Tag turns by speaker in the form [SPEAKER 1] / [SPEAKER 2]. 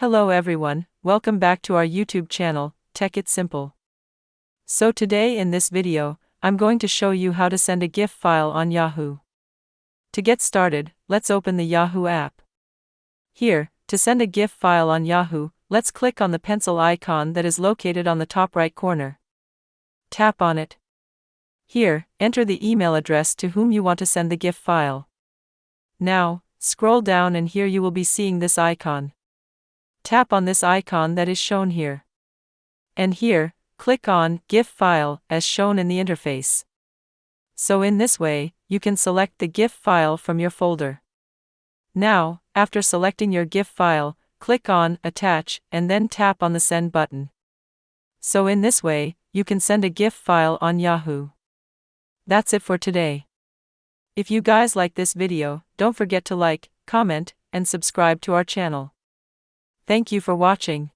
[SPEAKER 1] Hello everyone, welcome back to our YouTube channel, Tech It Simple. So today in this video, I'm going to show you how to send a GIF file on Yahoo. To get started, let's open the Yahoo app. Here, to send a GIF file on Yahoo, let's click on the pencil icon that is located on the top right corner. Tap on it. Here, enter the email address to whom you want to send the GIF file. Now, scroll down and here you will be seeing this icon. Tap on this icon that is shown here. And here, click on GIF file as shown in the interface. So in this way, you can select the GIF file from your folder. Now, after selecting your GIF file, click on Attach and then tap on the Send button. So in this way, you can send a GIF file on Yahoo. That's it for today. If you guys like this video, don't forget to like, comment, and subscribe to our channel. Thank you for watching.